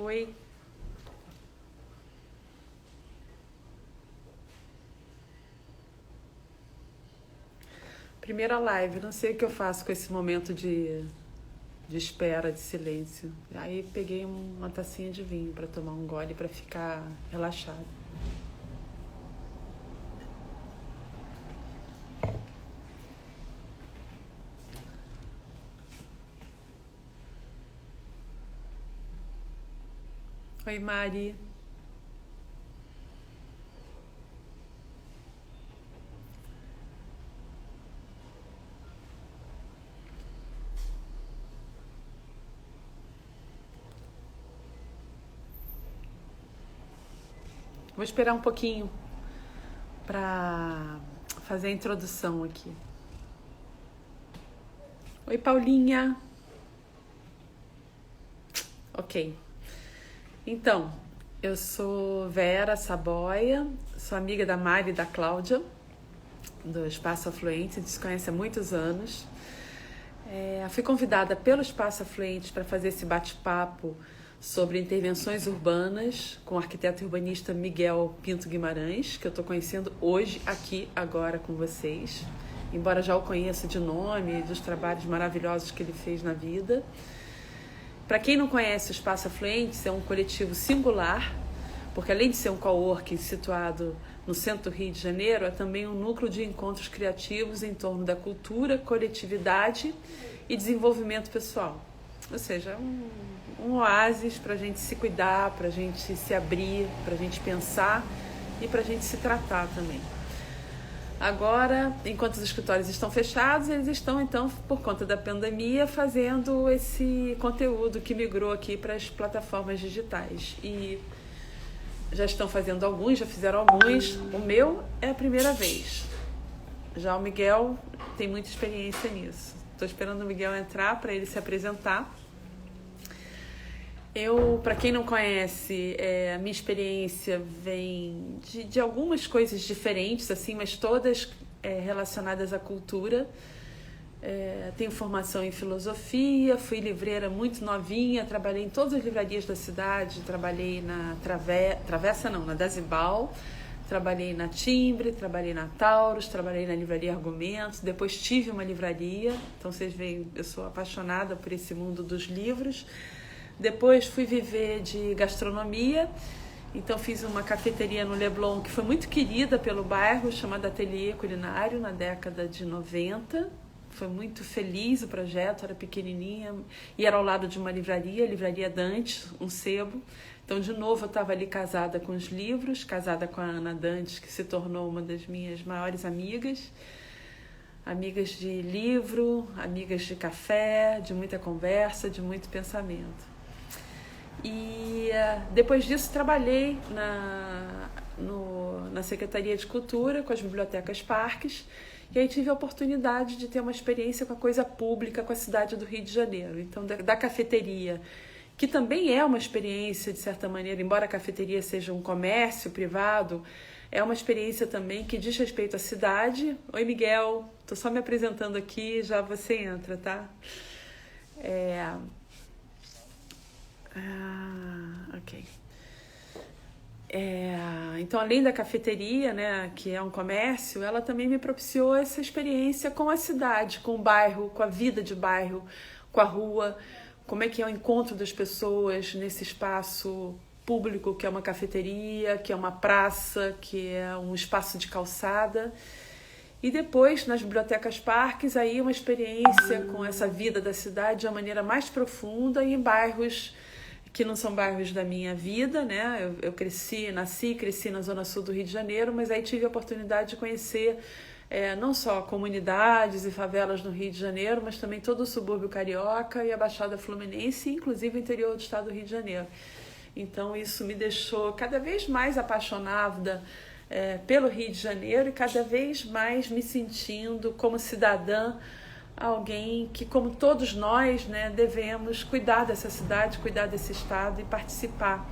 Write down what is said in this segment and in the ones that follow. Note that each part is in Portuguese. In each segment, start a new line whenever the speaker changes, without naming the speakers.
Oi. Primeira live, não sei o que eu faço com esse momento de espera, de silêncio. Aí peguei uma tacinha de vinho para tomar um gole para ficar relaxado. Oi, Mari. Vou esperar um pouquinho para fazer a introdução aqui. Oi, Paulinha. Ok. Então, eu sou Vera Saboia, sou amiga da Mari e da Cláudia, do Espaço Afluente, a gente se conhece há muitos anos. Fui convidada pelo Espaço Afluente para fazer esse bate-papo sobre intervenções urbanas com o arquiteto urbanista Miguel Pinto Guimarães, que eu estou conhecendo hoje, aqui, agora com vocês, embora já o conheça de nome e dos trabalhos maravilhosos que ele fez na vida. Para quem não conhece o Espaço Afluentes, é um coletivo singular, porque além de ser um coworking situado no centro do Rio de Janeiro, é também um núcleo de encontros criativos em torno da cultura, coletividade e desenvolvimento pessoal. Ou seja, um oásis para a gente se cuidar, para a gente se abrir, para a gente pensar e para a gente se tratar também. Agora, enquanto os escritórios estão fechados, eles estão, então, por conta da pandemia, fazendo esse conteúdo que migrou aqui para as plataformas digitais. E já estão fazendo alguns, já fizeram alguns. O meu é a primeira vez. Já o Miguel tem muita experiência nisso. Estou esperando o Miguel entrar para ele se apresentar. Para quem não conhece, a minha experiência vem de algumas coisas diferentes, assim, mas todas relacionadas à cultura. Tenho formação em filosofia, fui livreira muito novinha, trabalhei em todas as livrarias da cidade, trabalhei na na Dasibal, trabalhei na Timbre, trabalhei na Taurus, trabalhei na Livraria Argumentos, depois tive uma livraria, então vocês veem, eu sou apaixonada por esse mundo dos livros. Depois fui viver de gastronomia, então fiz uma cafeteria no Leblon que foi muito querida pelo bairro, chamada Ateliê Culinário, na década de 90. Foi muito feliz o projeto, era pequenininha e era ao lado de uma livraria, a Livraria Dantes, um sebo. Então, de novo, eu estava ali casada com os livros, casada com a Ana Dantes, que se tornou uma das minhas maiores amigas. Amigas de livro, amigas de café, de muita conversa, de muito pensamento. E depois disso trabalhei na Secretaria de Cultura com as bibliotecas parques e aí tive a oportunidade de ter uma experiência com a coisa pública com a cidade do Rio de Janeiro. Então, da cafeteria, que também é uma experiência de certa maneira, embora a cafeteria seja um comércio privado, é uma experiência também que diz respeito à cidade. Oi, Miguel, tô só me apresentando aqui, já você entra, tá? Ok. Então, além da cafeteria, né, que é um comércio, ela também me propiciou essa experiência com a cidade, com o bairro, com a vida de bairro, com a rua, como é que é o encontro das pessoas nesse espaço público que é uma cafeteria, que é uma praça, que é um espaço de calçada. E depois, nas bibliotecas parques, aí uma experiência com essa vida da cidade de uma maneira mais profunda e em bairros que não são bairros da minha vida, né? Eu nasci e cresci na Zona Sul do Rio de Janeiro, mas aí tive a oportunidade de conhecer não só comunidades e favelas no Rio de Janeiro, mas também todo o subúrbio carioca e a Baixada Fluminense, inclusive o interior do estado do Rio de Janeiro. Então isso me deixou cada vez mais apaixonada pelo Rio de Janeiro e cada vez mais me sentindo como cidadã, alguém que, como todos nós, né, devemos cuidar dessa cidade, cuidar desse estado e participar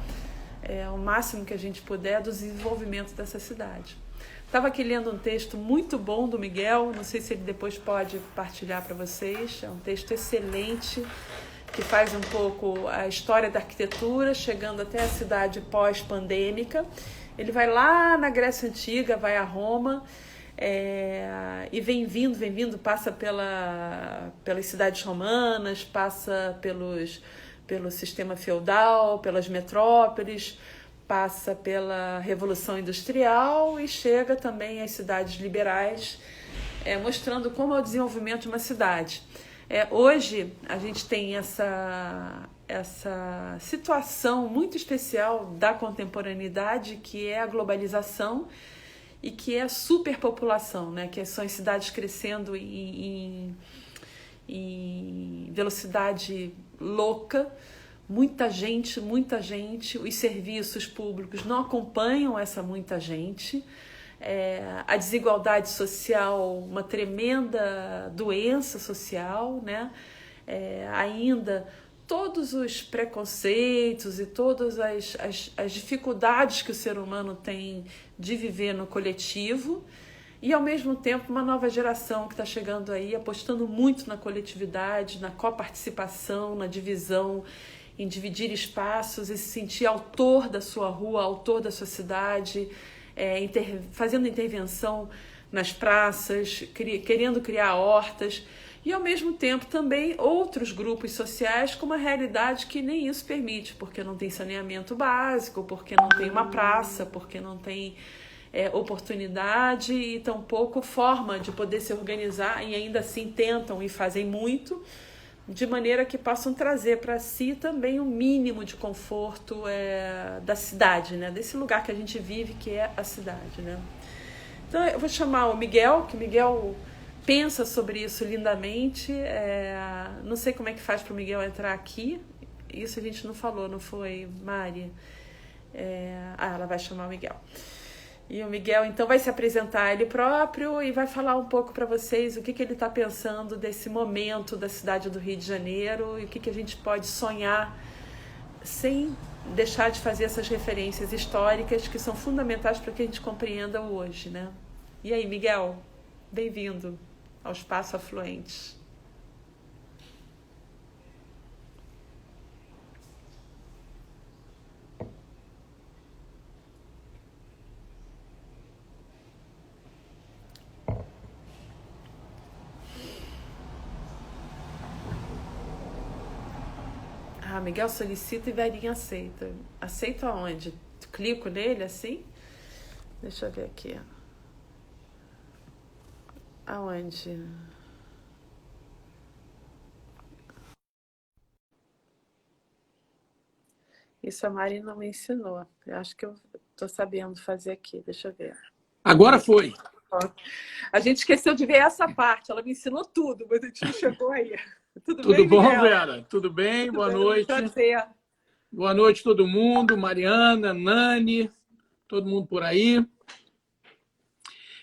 o máximo que a gente puder do desenvolvimento dessa cidade. Estava aqui lendo um texto muito bom do Miguel, não sei se ele depois pode partilhar para vocês, é um texto excelente, que faz um pouco a história da arquitetura, chegando até a cidade pós-pandêmica. Ele vai lá na Grécia Antiga, vai a Roma, e vem vindo, passa pelas cidades romanas, passa pelo sistema feudal, pelas metrópoles, passa pela Revolução Industrial e chega também às cidades liberais, mostrando como é o desenvolvimento de uma cidade. Hoje a gente tem essa situação muito especial da contemporaneidade, que é a globalização e que é a superpopulação, né? Que são as cidades crescendo em velocidade louca, muita gente, os serviços públicos não acompanham essa muita gente, a desigualdade social, uma tremenda doença social, né? Ainda todos os preconceitos e todas as dificuldades que o ser humano tem de viver no coletivo, e ao mesmo tempo uma nova geração que está chegando aí apostando muito na coletividade, na coparticipação, na divisão, em dividir espaços e se sentir autor da sua rua, autor da sua cidade, fazendo intervenção nas praças, querendo criar hortas, e ao mesmo tempo também outros grupos sociais com uma realidade que nem isso permite, porque não tem saneamento básico, porque não tem uma praça, porque não tem oportunidade e tampouco forma de poder se organizar, e ainda assim tentam e fazem muito, de maneira que possam trazer para si também um mínimo de conforto da cidade, né? Desse lugar que a gente vive, que é a cidade, né? Então eu vou chamar o Miguel, que o Miguel pensa sobre isso lindamente. Não sei como é que faz para o Miguel entrar aqui. Isso a gente não falou, não foi, Mari? Ela vai chamar o Miguel. E o Miguel, então, vai se apresentar ele próprio e vai falar um pouco para vocês o que ele está pensando desse momento da cidade do Rio de Janeiro e o que a gente pode sonhar sem deixar de fazer essas referências históricas que são fundamentais para que a gente compreenda o hoje, né? E aí, Miguel, bem-vindo ao Espaço Afluentes. Miguel solicita e Verinha aceita. Aceita aonde? Clico nele assim? Deixa eu ver aqui. Aonde? Isso a Mari não me ensinou. Eu acho que eu tô sabendo fazer aqui. Deixa eu ver.
Agora foi.
A gente esqueceu de ver essa parte. Ela me ensinou tudo, mas a gente não chegou aí.
Tudo
bem,
bom,
Miguel?
Vera? Tudo bem?
Tudo
Boa
bem,
noite.
prazer.
Boa noite, todo mundo. Mariana, Nani, todo mundo por aí.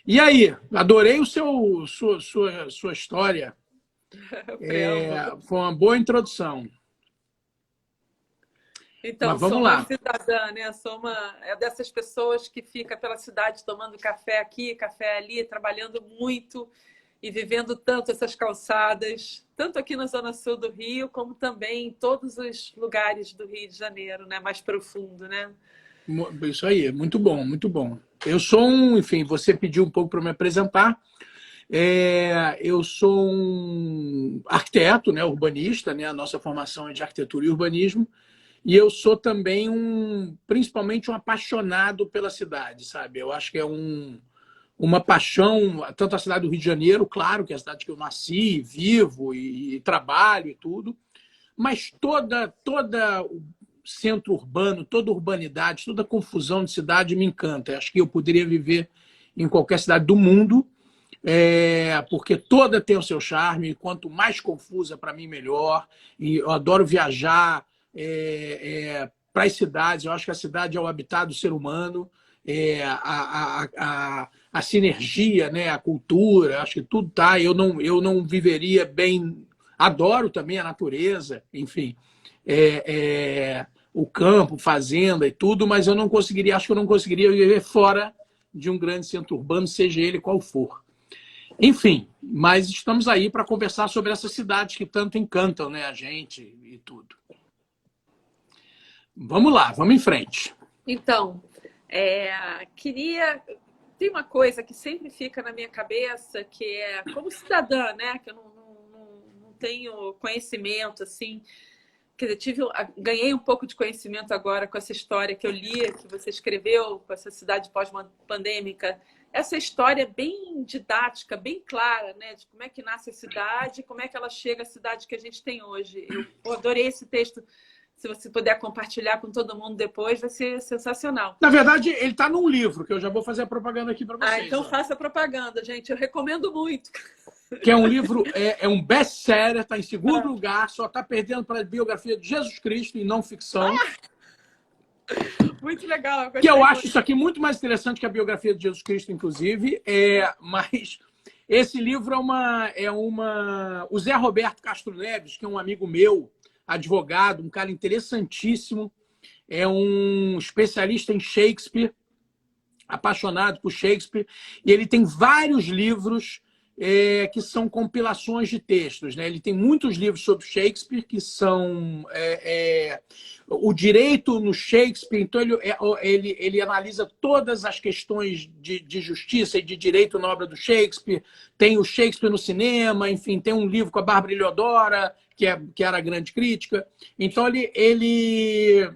E aí? Adorei sua história. Foi uma boa introdução.
Então,
mas vamos
sou
lá.
uma cidadã, né? Sou dessas pessoas que fica pela cidade tomando café aqui, café ali, trabalhando muito e vivendo tanto essas calçadas, tanto aqui na Zona Sul do Rio, como também em todos os lugares do Rio de Janeiro, né? Mais profundo, né?
Isso aí, muito bom, muito bom. Eu sou enfim, você pediu um pouco para me apresentar. Eu sou um arquiteto, né, urbanista, né? A nossa formação é de arquitetura e urbanismo. E eu sou também principalmente um apaixonado pela cidade, sabe? Eu acho que é uma paixão, tanto a cidade do Rio de Janeiro, claro, que é a cidade que eu nasci, vivo e trabalho e tudo, mas toda o centro urbano, toda urbanidade, toda confusão de cidade me encanta. Eu acho que eu poderia viver em qualquer cidade do mundo, porque toda tem o seu charme, quanto mais confusa, para mim, melhor. E eu adoro viajar para as cidades. Eu acho que a cidade é o habitat do ser humano, a sinergia, né, a cultura, acho que tudo tá. Eu não viveria bem. Adoro também a natureza, enfim, o campo, fazenda e tudo, mas acho que eu não conseguiria viver fora de um grande centro urbano, seja ele qual for. Enfim, mas estamos aí para conversar sobre essas cidades que tanto encantam, né, a gente e tudo. Vamos lá, vamos em frente.
Então, queria. Tem uma coisa que sempre fica na minha cabeça, que é como cidadã, né? Que eu não tenho conhecimento, assim. Quer dizer, ganhei um pouco de conhecimento agora com essa história que eu li, que você escreveu, com essa cidade pós-pandêmica. Essa história é bem didática, bem clara, né? De como é que nasce a cidade, como é que ela chega à cidade que a gente tem hoje. Eu adorei esse texto. Se você puder compartilhar com todo mundo depois, vai ser sensacional.
Na verdade, ele está num livro, que eu já vou fazer a propaganda aqui para vocês.
Então faça propaganda, gente. Eu recomendo muito.
Que é um livro, é um best-seller, está em segundo lugar, só está perdendo para a biografia de Jesus Cristo e não ficção.
Muito legal.
Que eu acho isso aqui muito mais interessante que a biografia de Jesus Cristo, inclusive. Mas esse livro O Zé Roberto Castro Neves, que é um amigo meu, advogado, um cara interessantíssimo, é um especialista em Shakespeare, apaixonado por Shakespeare, e ele tem vários livros que são compilações de textos, né? Ele tem muitos livros sobre Shakespeare que são o direito no Shakespeare, então ele analisa todas as questões de justiça e de direito na obra do Shakespeare, tem o Shakespeare no cinema, enfim, tem um livro com a Bárbara Eliodora, que era a grande crítica. Então ele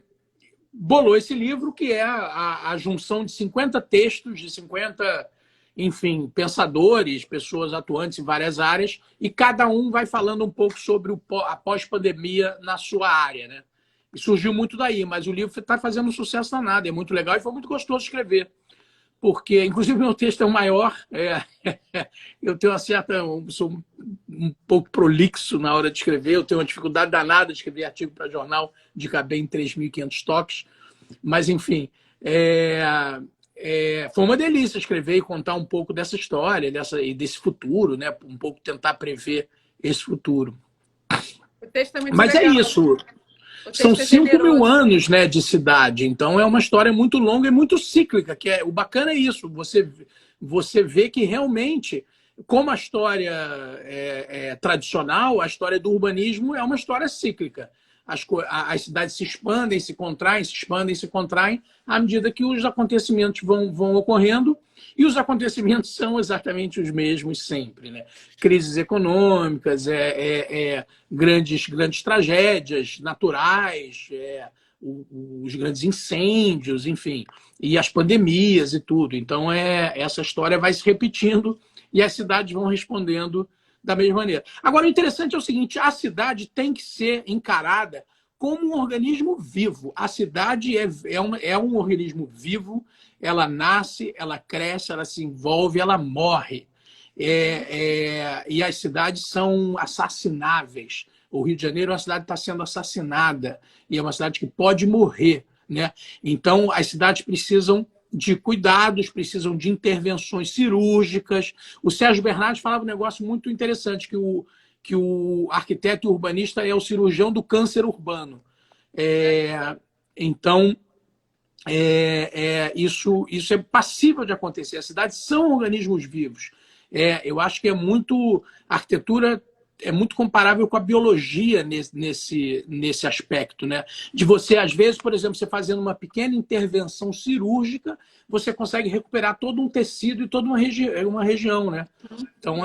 bolou esse livro, que é a junção de 50 textos, de 50, enfim, pensadores, pessoas atuantes em várias áreas, e cada um vai falando um pouco sobre a pós-pandemia na sua área, né? E surgiu muito daí, mas o livro está fazendo um sucesso danado, é muito legal e foi muito gostoso de escrever. Porque, inclusive, meu texto é o maior, eu tenho sou um pouco prolixo na hora de escrever, eu tenho uma dificuldade danada de escrever artigo para jornal de caber em 3.500 toques, mas, enfim, foi uma delícia escrever e contar um pouco dessa história e desse futuro, né? Um pouco tentar prever esse futuro.
O texto é muito
mas
legal.
É isso. São 5.000 anos, né, de cidade, então é uma história muito longa e muito cíclica, o bacana é isso, você vê que realmente, como a história tradicional, a história do urbanismo é uma história cíclica. As cidades se expandem, se contraem, se expandem, se contraem, à medida que os acontecimentos vão ocorrendo, e os acontecimentos são exatamente os mesmos sempre, né? Crises econômicas, grandes tragédias naturais, os grandes incêndios, enfim, e as pandemias e tudo. Então, essa história vai se repetindo e as cidades vão respondendo da mesma maneira. Agora, o interessante é o seguinte, a cidade tem que ser encarada como um organismo vivo. A cidade é um organismo vivo, ela nasce, ela cresce, ela se envolve, ela morre. E as cidades são assassináveis. O Rio de Janeiro é uma cidade que está sendo assassinada e é uma cidade que pode morrer, né? Então, as cidades precisam de cuidados, precisam de intervenções cirúrgicas. O Sérgio Bernardes falava um negócio muito interessante, que o arquiteto e urbanista é o cirurgião do câncer urbano. Então, isso é passível de acontecer. As cidades são organismos vivos. Eu acho que a arquitetura é muito comparável com a biologia nesse aspecto, né? De você, às vezes, por exemplo, você fazendo uma pequena intervenção cirúrgica, você consegue recuperar todo um tecido e toda uma região, né? Então,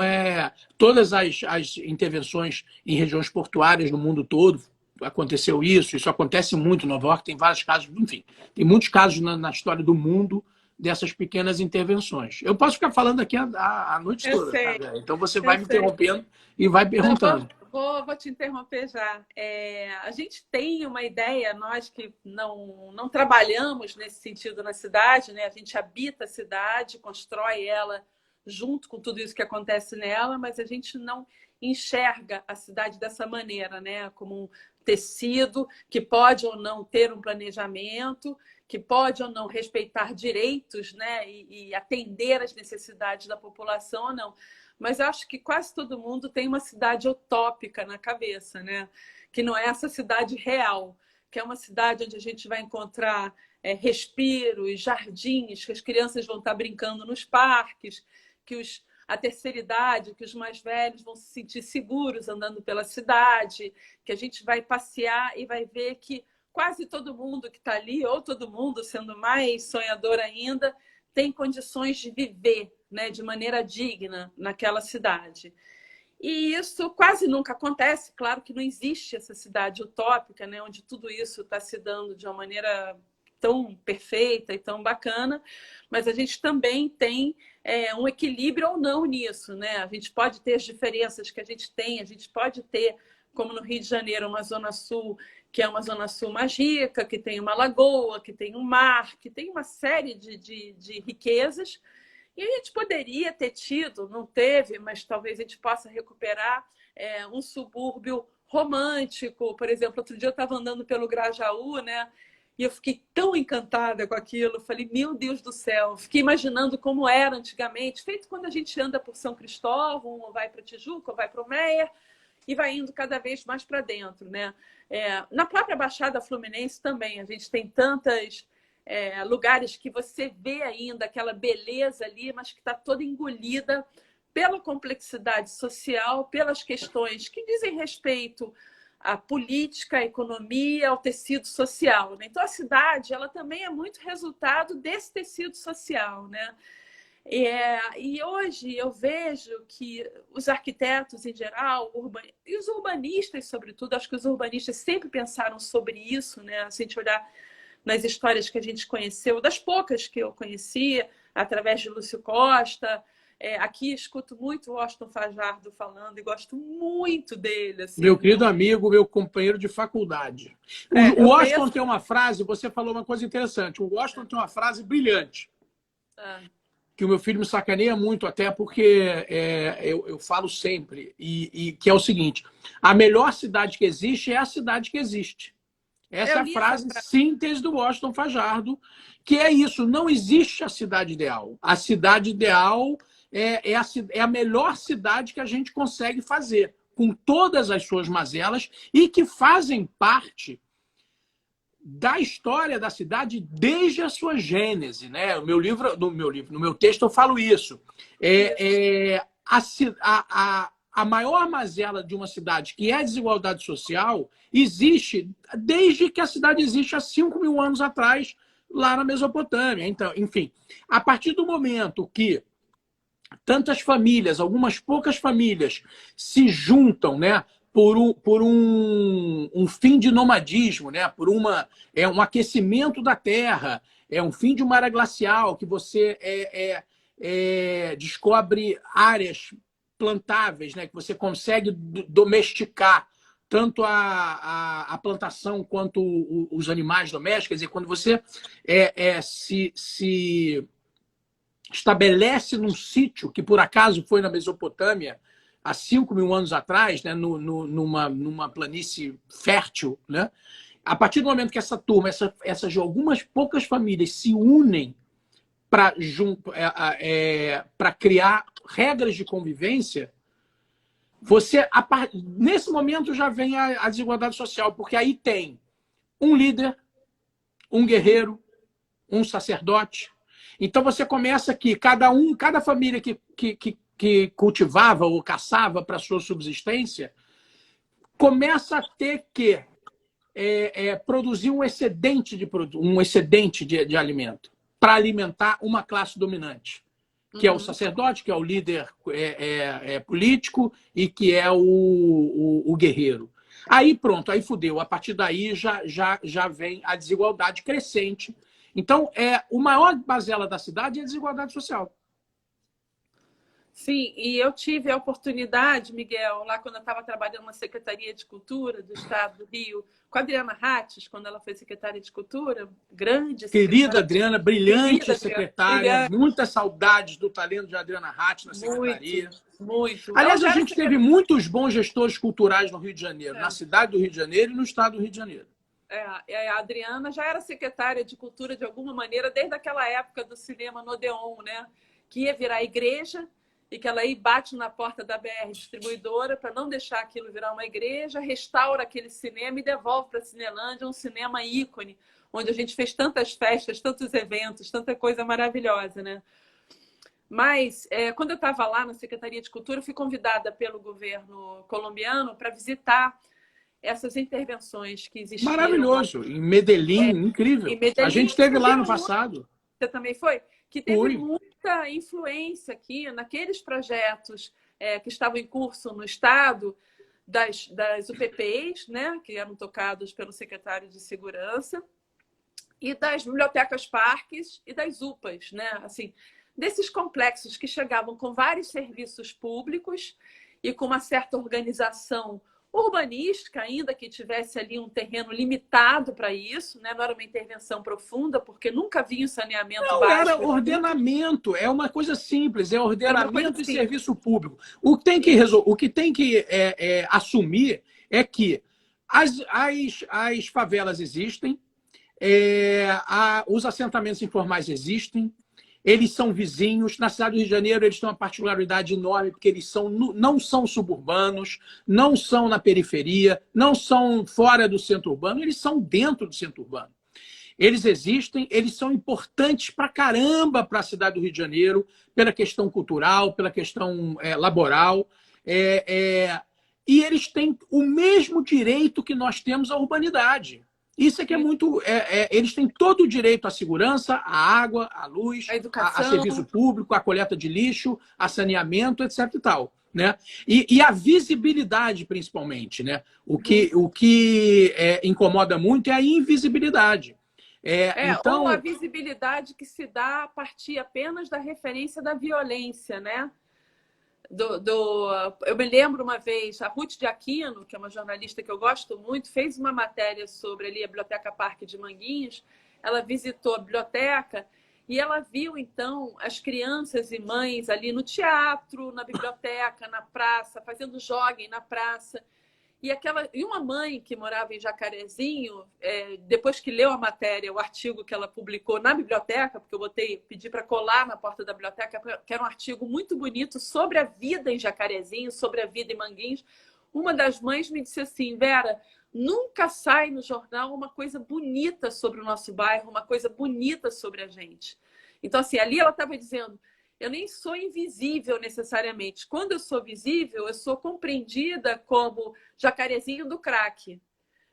todas as intervenções em regiões portuárias no mundo todo, aconteceu isso acontece muito em Nova York, tem vários casos, enfim, tem muitos casos na história do mundo dessas pequenas intervenções. Eu posso ficar falando aqui a noite toda, tá? Então você vai me interrompendo e vai perguntando.
Vou te interromper já. A gente tem uma ideia, nós que não trabalhamos nesse sentido na cidade, né? A gente habita a cidade, constrói ela junto com tudo isso que acontece nela, mas a gente não enxerga a cidade dessa maneira, né? Como um tecido que pode ou não ter um planejamento, que pode ou não respeitar direitos, né? E atender às necessidades da população ou não. Mas acho que quase todo mundo tem uma cidade utópica na cabeça, né? Que não é essa cidade real, que é uma cidade onde a gente vai encontrar respiros, jardins, que as crianças vão estar brincando nos parques, que a terceira idade, que os mais velhos vão se sentir seguros andando pela cidade, que a gente vai passear e vai ver que quase todo mundo que está ali, ou todo mundo, sendo mais sonhador ainda, tem condições de viver, né, de maneira digna naquela cidade. E isso quase nunca acontece. Claro que não existe essa cidade utópica, né, onde tudo isso está se dando de uma maneira tão perfeita e tão bacana, mas a gente também tem um equilíbrio ou não nisso, né? A gente pode ter as diferenças que a gente pode ter, como no Rio de Janeiro, uma zona sul, que é uma zona sul mais rica, que tem uma lagoa, que tem um mar, que tem uma série de riquezas. E a gente poderia ter tido, não teve, mas talvez a gente possa recuperar um subúrbio romântico. Por exemplo, outro dia eu estava andando pelo Grajaú, né? E eu fiquei tão encantada com aquilo. Falei, meu Deus do céu. Fiquei imaginando como era antigamente, feito quando a gente anda por São Cristóvão, ou vai para Tijuca, ou vai para o Meier, e vai indo cada vez mais para dentro, né? Na própria Baixada Fluminense também, a gente tem tantas lugares que você vê ainda aquela beleza ali, mas que está toda engolida pela complexidade social, pelas questões que dizem respeito à política, à economia, ao tecido social, né? Então, a cidade ela também é muito resultado desse tecido social, né? E hoje eu vejo que os arquitetos em geral, e os urbanistas, sobretudo, acho que os urbanistas sempre pensaram sobre isso, né? Se a gente olhar nas histórias que a gente conheceu, das poucas que eu conhecia, através de Lúcio Costa. Aqui escuto muito o Washington Fajardo falando e gosto muito dele. Assim,
meu querido amigo, meu companheiro de faculdade. O Washington tem uma frase, você falou uma coisa interessante, o Washington tem uma frase brilhante, que o meu filho me sacaneia muito, até porque eu falo sempre, e que é o seguinte, a melhor cidade que existe é a cidade que existe. Essa é a frase síntese do Washington Fajardo, que é isso, não existe a cidade ideal. A cidade ideal é a melhor cidade que a gente consegue fazer, com todas as suas mazelas e que fazem parte da história da cidade desde a sua gênese, né? No meu texto eu falo isso. A maior mazela de uma cidade, que é a desigualdade social, existe desde que a cidade existe há 5.000 anos atrás, lá na Mesopotâmia. Então, enfim, a partir do momento que tantas famílias, algumas poucas famílias, se juntam, né, por um fim de nomadismo, né, por um aquecimento da terra, um fim de uma era glacial, que você descobre áreas plantáveis, né, que você consegue domesticar tanto a plantação quanto os animais domésticos. Quer dizer, quando você se estabelece num sítio que por acaso foi na Mesopotâmia há 5.000 anos atrás, né, numa planície fértil, né? A partir do momento que essa turma, essas algumas poucas famílias se unem para criar regras de convivência, nesse momento já vem a desigualdade social, porque aí tem um líder, um guerreiro, um sacerdote. Então você começa que cada família que cultivava ou caçava para sua subsistência começa a ter que produzir um excedente de alimento para alimentar uma classe dominante, que é o sacerdote, que é o líder político e que é o guerreiro. Aí pronto, aí fudeu. A partir daí já vem a desigualdade crescente. Então, o maior mazela da cidade é a desigualdade social.
Sim, e eu tive a oportunidade, Miguel, lá quando eu estava trabalhando na Secretaria de Cultura do Estado do Rio, com a Adriana Hatz, quando ela foi secretária de Cultura, grande secretária.
Querida Adriana, brilhante secretária, muitas saudades do talento de Adriana Hatz na secretaria.
Muito.
Aliás, a gente teve muitos bons gestores culturais no Rio de Janeiro, na cidade do Rio de Janeiro e no estado do Rio de Janeiro.
A Adriana já era secretária de Cultura de alguma maneira, desde aquela época do cinema no Odeon, né? Que ia virar igreja, e que ela aí bate na porta da BR Distribuidora para não deixar aquilo virar uma igreja, restaura aquele cinema e devolve para a Cinelândia um cinema ícone, onde a gente fez tantas festas, tantos eventos, tanta coisa maravilhosa, né? Mas, quando eu estava lá na Secretaria de Cultura, eu fui convidada pelo governo colombiano para visitar essas intervenções que existiram lá
Maravilhoso. Em Medellín,
em
incrível. A gente
Medellín.
esteve
Eu
lá
vi
no
muito,
passado.
você também foi? Que teve
Fui.
muita influência aqui naqueles projetos que estavam em curso no Estado, das UPPs, né, que eram tocados pelo secretário de Segurança, e das bibliotecas parques e das UPAs, né? Assim, desses complexos que chegavam com vários serviços públicos e com uma certa organização urbanística, ainda que tivesse ali um terreno limitado para isso, né? Não era uma intervenção profunda, porque nunca vinha o saneamento
Não, era
básico junto,
ordenamento, é uma coisa simples, é
era uma coisa
ordenamento e
assim.
serviço público. O que tem que assumir é que as favelas existem, os assentamentos informais existem, eles são vizinhos. Na cidade do Rio de Janeiro, eles têm uma particularidade enorme, porque eles não são suburbanos, não são na periferia, não são fora do centro urbano, eles são dentro do centro urbano. Eles existem, eles são importantes pra caramba para a cidade do Rio de Janeiro, pela questão cultural, pela questão laboral. É, é, e eles têm o mesmo direito que nós temos à urbanidade. Isso é que é muito. Eles têm todo o direito à segurança, à água, à luz,
A
a serviço
educação.
público, à coleta de lixo, a saneamento, etc. E tal. Né? E a visibilidade, principalmente. Né? O que incomoda muito é a invisibilidade.
Ou a
Então,
visibilidade que se dá a partir apenas da referência da violência, né? Eu me lembro uma vez, a Ruth de Aquino, que é uma jornalista que eu gosto muito, fez uma matéria sobre ali a Biblioteca Parque de Manguinhos. Ela visitou a biblioteca e ela viu, então, as crianças e mães ali no teatro, na biblioteca, na praça, fazendo joguem na praça. E uma mãe que morava em Jacarezinho, depois que leu a matéria, o artigo que ela publicou na biblioteca, porque eu pedi para colar na porta da biblioteca, que era um artigo muito bonito sobre a vida em Jacarezinho, sobre a vida em Manguinhos. Uma das mães me disse assim: Vera, nunca sai no jornal uma coisa bonita sobre o nosso bairro, uma coisa bonita sobre a gente. Então, assim, ali ela estava dizendo: eu nem sou invisível necessariamente. Quando eu sou visível, eu sou compreendida como Jacarezinho do crack.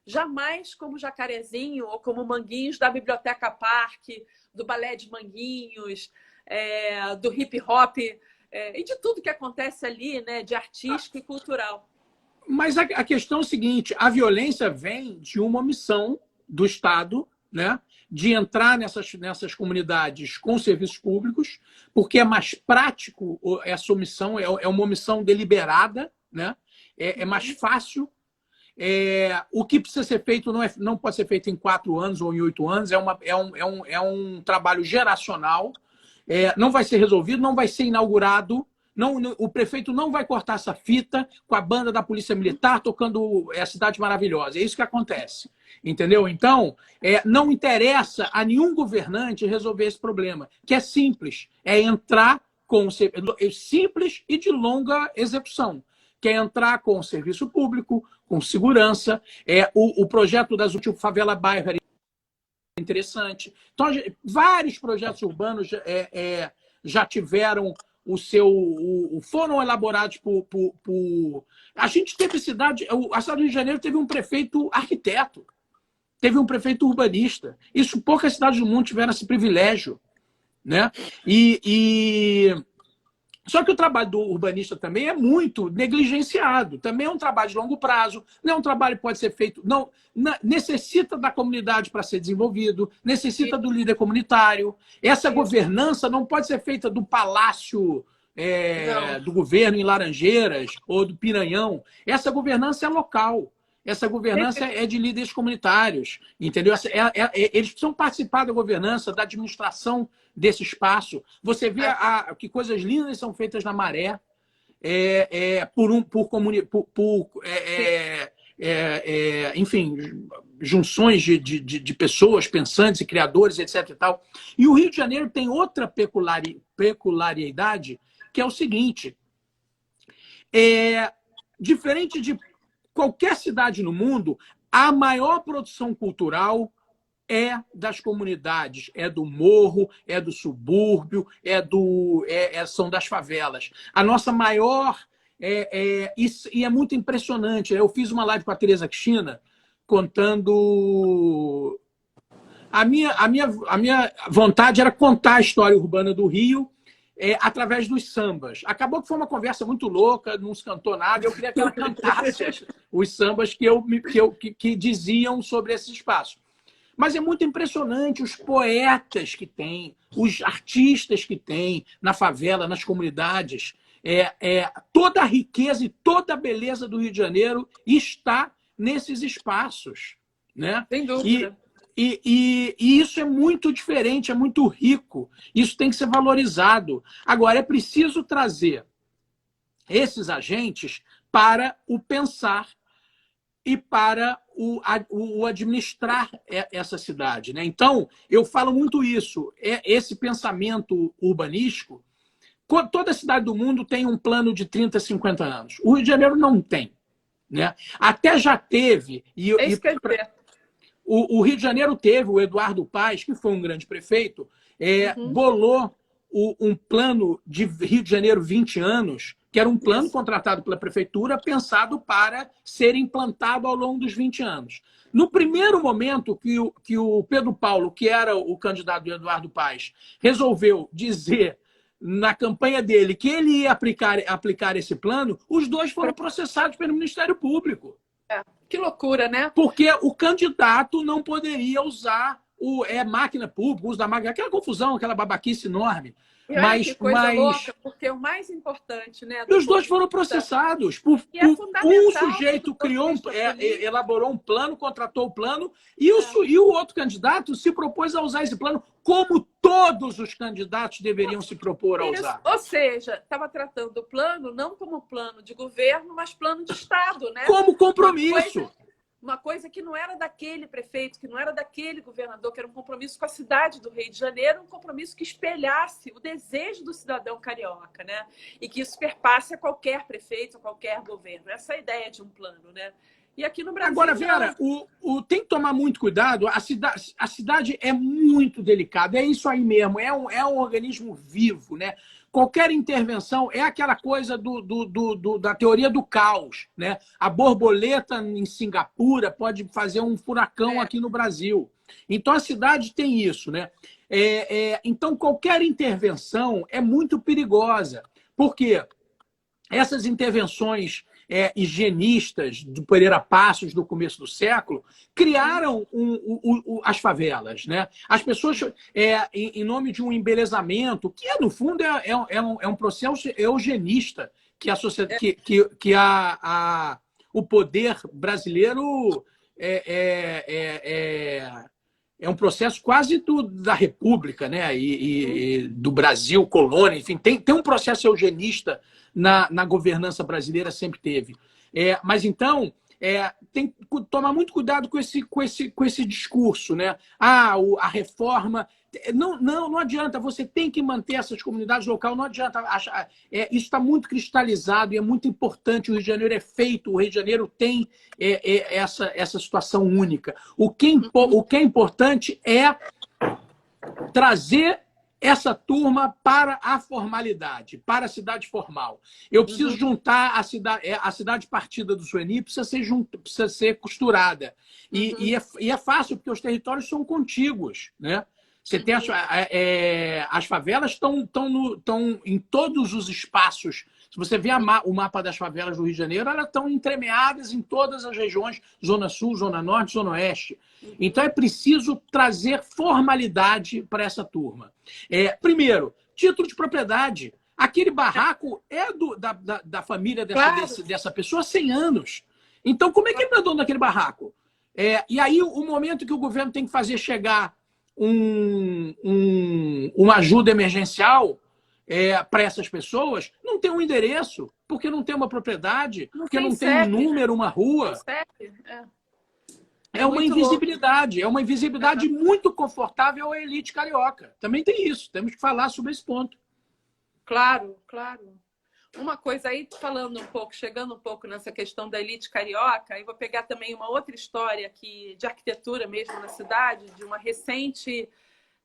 Jamais como Jacarezinho ou como Manguinhos da Biblioteca Parque, do Balé de Manguinhos, do hip hop, e de tudo que acontece ali, né, de artístico e cultural.
mas a questão é o seguinte: a violência vem de uma omissão do Estado, né, de entrar nessas comunidades com serviços públicos, porque é mais prático essa omissão, é uma omissão deliberada, né, é mais fácil. O que precisa ser feito não pode ser feito em 4 anos ou em 8 anos, é um trabalho geracional, não vai ser resolvido, não vai ser inaugurado. Não, o prefeito não vai cortar essa fita com a banda da Polícia Militar tocando a Cidade Maravilhosa. É isso que acontece. Entendeu? Então, não interessa a nenhum governante resolver esse problema, que é simples. É entrar com simples e de longa execução. Que é entrar com o serviço público, com segurança. O projeto das últimas favela bairro era interessante. Então, vários projetos urbanos já tiveram foram elaborados por. A gente teve cidade. A cidade do Rio de Janeiro teve um prefeito arquiteto, teve um prefeito urbanista. Isso poucas cidades do mundo tiveram esse privilégio. Né? Só que o trabalho do urbanista também é muito negligenciado. Também é um trabalho de longo prazo, não é um trabalho que pode ser feito. Não, necessita da comunidade para ser desenvolvido, necessita do líder comunitário. Essa governança não pode ser feita do palácio do governo em Laranjeiras ou do Piranhão. Essa governança é local. Essa governança é de líderes comunitários, entendeu? Eles precisam participar da governança, da administração desse espaço. Você vê que coisas lindas são feitas na Maré, enfim, junções de pessoas pensantes e criadores, etc. E tal. E o Rio de Janeiro tem outra peculiaridade, que é o seguinte: diferente de qualquer cidade no mundo, a maior produção cultural é das comunidades, é do morro, é do subúrbio, são das favelas. A nossa maior... e é muito impressionante. Eu fiz uma live com a Tereza Cristina contando... A minha vontade era contar a história urbana do Rio através dos sambas. Acabou que foi uma conversa muito louca, não se cantou nada, eu queria que ela cantasse os sambas que diziam sobre esse espaço. Mas é muito impressionante os poetas que tem, os artistas que tem na favela, nas comunidades. Toda a riqueza e toda a beleza do Rio de Janeiro está nesses espaços, né?
Sem dúvida.
E isso é muito diferente, é muito rico. Isso tem que ser valorizado. Agora, é preciso trazer esses agentes para o pensar e para o administrar essa cidade, né? Então, eu falo muito isso. Esse pensamento urbanístico, toda cidade do mundo tem um plano de 30, 50 anos. O Rio de Janeiro não tem, né? Até já teve...
Isso que eu dizer.
O Rio de Janeiro teve, o Eduardo Paes, que foi um grande prefeito, bolou um plano de Rio de Janeiro 20 anos, que era um plano contratado pela prefeitura, pensado para ser implantado ao longo dos 20 anos. No primeiro momento que o Pedro Paulo, que era o candidato do Eduardo Paes, resolveu dizer na campanha dele que ele ia aplicar esse plano, os dois foram processados pelo Ministério Público.
Que loucura, né?
Porque o candidato não poderia usar máquina pública, uso da máquina, aquela confusão, aquela babaquice enorme.
Que coisa louca, porque o mais importante, né?
Os dois foram processados. Um sujeito elaborou um plano, contratou o plano, e o outro candidato se propôs a usar esse plano, como todos os candidatos deveriam se propor a usar.
Ou seja, estava tratando o plano não como plano de governo, mas plano de Estado, né?
Como compromisso.
Uma coisa que não era daquele prefeito, que não era daquele governador, que era um compromisso com a cidade do Rio de Janeiro, um compromisso que espelhasse o desejo do cidadão carioca, né? E que isso perpasse a qualquer prefeito, a qualquer governo. Essa é a ideia de um plano, né? E aqui no Brasil...
Agora, Vera, tem que tomar muito cuidado. A cidade é muito delicada. É isso aí mesmo. É um organismo vivo, né? Qualquer intervenção é aquela coisa da teoria do caos, né? A borboleta em Singapura pode fazer um furacão aqui no Brasil. Então, a cidade tem isso, né? Então, qualquer intervenção é muito perigosa. Por quê? Essas intervenções higienistas do Pereira Passos do começo do século criaram as favelas, né? As pessoas, em nome de um embelezamento, que no fundo é um processo eugenista que a sociedade, o poder brasileiro é um processo quase da República, né? E do Brasil, colônia, enfim, tem um processo eugenista na governança brasileira, sempre teve. Mas então, tem que tomar muito cuidado com esse discurso, né? A reforma... Não adianta, você tem que manter essas comunidades locais, não adianta achar... Isso está muito cristalizado e é muito importante. O Rio de Janeiro é feito, o Rio de Janeiro tem essa situação única. O que é importante é trazer essa turma para a formalidade, para a cidade formal. Eu preciso juntar a cidade partida do Sueni, precisa ser costurada. E é fácil, porque os territórios são contíguos, né? Você tem as favelas estão em todos os espaços. Se você vê o mapa das favelas do Rio de Janeiro, elas estão entremeadas em todas as regiões, Zona Sul, Zona Norte, Zona Oeste. Então é preciso trazer formalidade para essa turma. Primeiro, título de propriedade. Aquele barraco é da família dessa pessoa há 100 anos. Então, como é que ele não é dono daquele barraco? E aí, o momento que o governo tem que fazer chegar uma ajuda emergencial para essas pessoas, não tem um endereço, porque não tem uma propriedade, porque não tem um número, uma rua. É uma invisibilidade, louco. É uma invisibilidade muito confortável à elite carioca. Também tem isso, temos que falar sobre esse ponto.
Claro, claro. uma coisa aí, falando um pouco, chegando um pouco nessa questão da elite carioca, e vou pegar também uma outra história aqui de arquitetura mesmo na cidade, de uma recente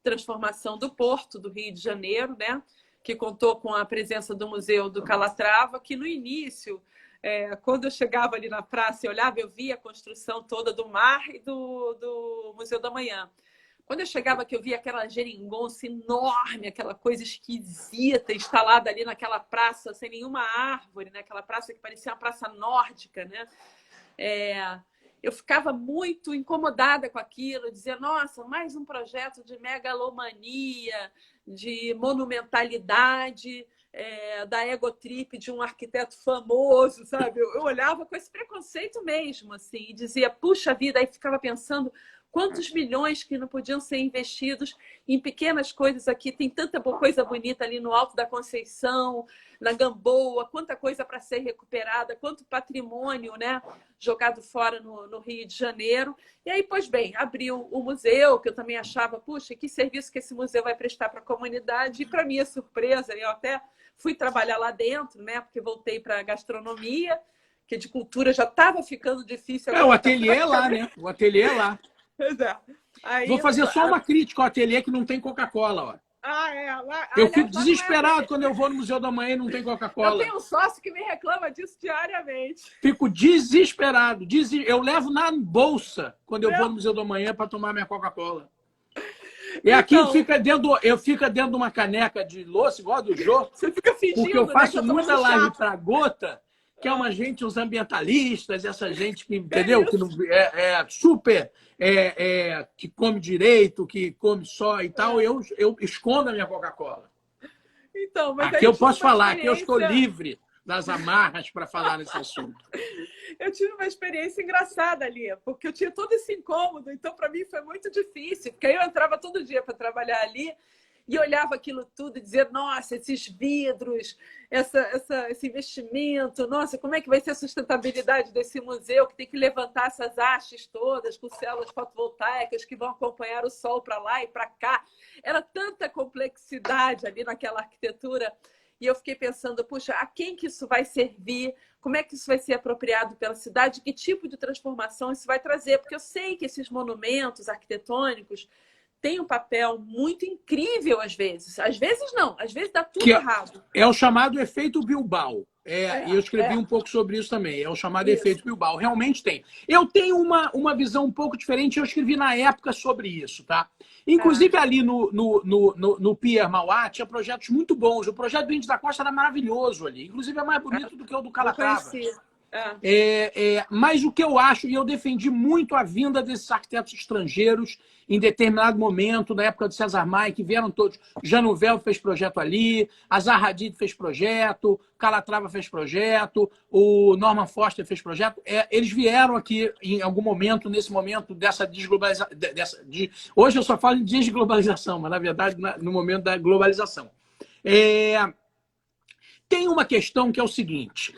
transformação do Porto do Rio de Janeiro, né? Que contou com a presença do Museu do Calatrava, que no início, quando eu chegava ali na praça e olhava, eu via a construção toda do Mar e do Museu da Manhã. Quando eu chegava, que eu via aquela geringonça enorme, aquela coisa esquisita instalada ali naquela praça, sem nenhuma árvore, né? Aquela praça que parecia uma praça nórdica, né? Eu ficava muito incomodada com aquilo, dizia, nossa, mais um projeto de megalomania, de monumentalidade, da egotrip de um arquiteto famoso, sabe? Eu olhava com esse preconceito mesmo, assim, e dizia, puxa vida, aí ficava pensando quantos milhões que não podiam ser investidos em pequenas coisas aqui. Tem tanta coisa bonita ali no Alto da Conceição, na Gamboa, quanta coisa para ser recuperada, quanto patrimônio, né, jogado fora no Rio de Janeiro. E aí, pois bem, abriu o museu, que eu também achava, puxa, que serviço que esse museu vai prestar para a comunidade. E, para minha surpresa, eu até fui trabalhar lá dentro, né, porque voltei para a gastronomia, que de cultura já estava ficando difícil.
O ateliê é lá, né? O ateliê é lá.
Pois é. Aí,
vou fazer só uma crítica ao ateliê que não tem Coca-Cola, ó. Eu fico desesperado quando eu vou no Museu da Manhã e não tem Coca-Cola.
Eu tenho um sócio que me reclama disso diariamente.
Fico desesperado. Eu levo na bolsa quando eu vou no Museu da Manhã para tomar minha Coca-Cola. E aqui eu fico dentro de uma caneca de louça, igual a do Jô.
Você fica fingindo,
porque eu faço muita live
para
a Gota, que é uma gente, os ambientalistas, essa gente que, entendeu? Que não, super... que come direito, que come só e tal, eu escondo a minha Coca-Cola.
Então, mas
aqui eu posso falar, aqui eu estou livre das amarras para falar nesse assunto.
Eu tive uma experiência engraçada ali, porque eu tinha todo esse incômodo, então para mim foi muito difícil, porque aí eu entrava todo dia para trabalhar ali e olhava aquilo tudo e dizia, nossa, esses vidros, esse investimento, nossa, como é que vai ser a sustentabilidade desse museu, que tem que levantar essas hastes todas com células fotovoltaicas que vão acompanhar o sol para lá e para cá. Era tanta complexidade ali naquela arquitetura. E eu fiquei pensando, puxa, a quem que isso vai servir? Como é que isso vai ser apropriado pela cidade? Que tipo de transformação isso vai trazer? Porque eu sei que esses monumentos arquitetônicos tem um papel muito incrível às vezes. Às vezes não, às vezes dá tudo errado.
É o chamado efeito Bilbao. E eu escrevi um pouco sobre isso também. É o chamado efeito Bilbao. Realmente tem. Eu tenho uma visão um pouco diferente. Eu escrevi na época sobre isso, tá? Inclusive ali no Pier Mauá tinha projetos muito bons. O projeto do Índio da Costa era maravilhoso ali. Inclusive é mais bonito do que o do Calatrava. Mas o que eu acho, e eu defendi muito a vinda desses arquitetos estrangeiros em determinado momento, na época do César Maia, que vieram todos. Jean Nouvel fez projeto ali, a Zaha Hadid fez projeto, Calatrava fez projeto, o Norman Foster fez projeto. Eles vieram aqui em algum momento, nesse momento dessa desglobalização. Hoje eu só falo em desglobalização, mas na verdade no momento da globalização. Tem uma questão que é o seguinte...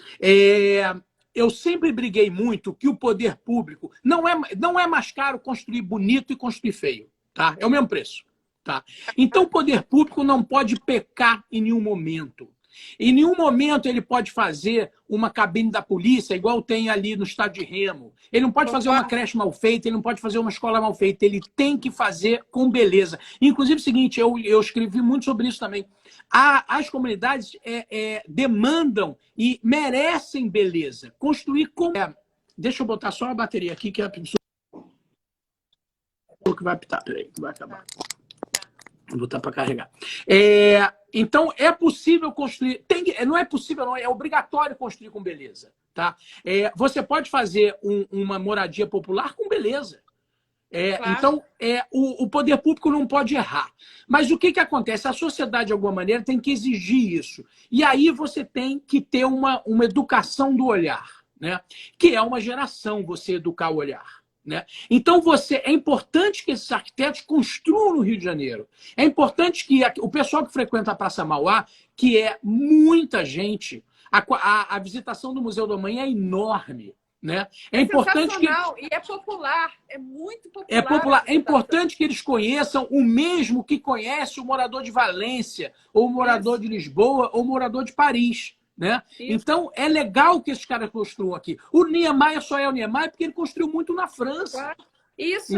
Eu sempre briguei muito que o poder público não é mais caro construir bonito e construir feio, tá? É o mesmo preço, tá? Então o poder público não pode pecar em nenhum momento. Em nenhum momento ele pode fazer uma cabine da polícia igual tem ali no estádio de Remo. Ele não pode fazer uma creche mal feita, ele não pode fazer uma escola mal feita. Ele tem que fazer com beleza. Inclusive o seguinte, eu escrevi muito sobre isso também. As comunidades demandam e merecem beleza. Construir com... deixa eu botar só a bateria aqui, que é a pessoa que vai apitar. Peraí, que vai acabar. Vou botar para carregar. Então, é possível construir... não é possível, não. É obrigatório construir com beleza. Tá? Você pode fazer uma moradia popular com beleza. Claro. Então, o poder público não pode errar. Mas o que acontece? A sociedade, de alguma maneira, tem que exigir isso. E aí você tem que ter uma educação do olhar, né? Que é uma geração, você educar o olhar. Né? Então, é importante que esses arquitetos construam no Rio de Janeiro. É importante que o pessoal que frequenta a Praça Mauá, que é muita gente, a visitação do Museu da Manhã é enorme. Né? É importante que...
E é popular, é muito popular.
É popular. É importante que eles conheçam o mesmo que conhece o morador de Valência, ou o morador de Lisboa, ou o morador de Paris. né?
Isso.
Então, é legal que esses caras construam aqui. O Niemeyer só é o Niemeyer porque ele construiu muito na França.
Claro. Isso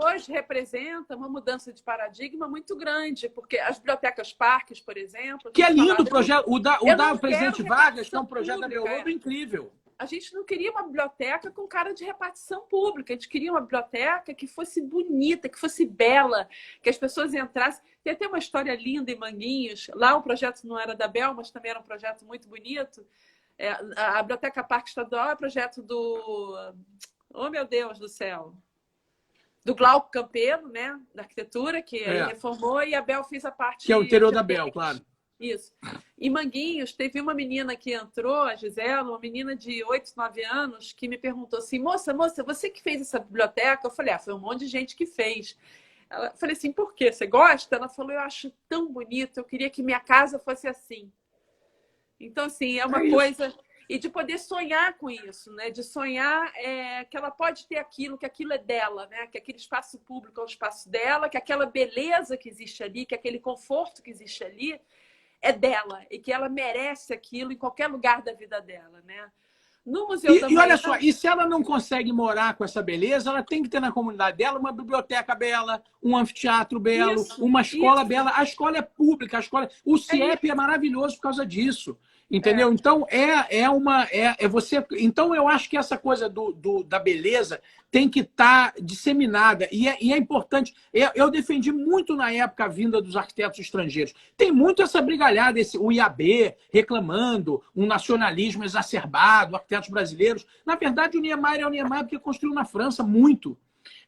hoje representa uma mudança de paradigma muito grande, porque as bibliotecas parques, por exemplo...
Que é lindo o projeto. O da presidente Vargas, que é um projeto da Bel Lobo incrível.
A gente não queria uma biblioteca com cara de repartição pública. A gente queria uma biblioteca que fosse bonita, que fosse bela, que as pessoas entrassem. Tem até uma história linda em Manguinhos. Lá o projeto não era da Bel, mas também era um projeto muito bonito. A Biblioteca Parque Estadual é projeto do... Oh, meu Deus do céu! Do Glauco Campelo, né? Da arquitetura, que ele reformou, e a Bel fez a parte...
Que é o interior da Bel, claro.
Isso. Em Manguinhos, teve uma menina que entrou, a Gisela, uma menina de 8, 9 anos, que me perguntou assim, moça, você que fez essa biblioteca? Eu falei, foi um monte de gente que fez. Eu falei assim, por quê? Você gosta? Ela falou, eu acho tão bonito, eu queria que minha casa fosse assim. Então, assim, é uma coisa... E de poder sonhar com isso, né? De sonhar que ela pode ter aquilo, que aquilo é dela, né? Que aquele espaço público é o espaço dela, que aquela beleza que existe ali, que aquele conforto que existe ali é dela e que ela merece aquilo em qualquer lugar da vida dela, né? No Museu da Manhã...
E olha só, e se ela não consegue morar com essa beleza, ela tem que ter na comunidade dela uma biblioteca bela, um anfiteatro belo, uma escola bela. A escola é pública, o CIEP é maravilhoso por causa disso. Entendeu? Então, Então, eu acho que essa coisa da beleza tem que estar disseminada. E é importante. Eu defendi muito na época a vinda dos arquitetos estrangeiros. Tem muito essa brigalhada, o IAB reclamando, um nacionalismo exacerbado, arquitetos brasileiros. Na verdade, o Niemeyer é o Niemeyer porque construiu na França muito.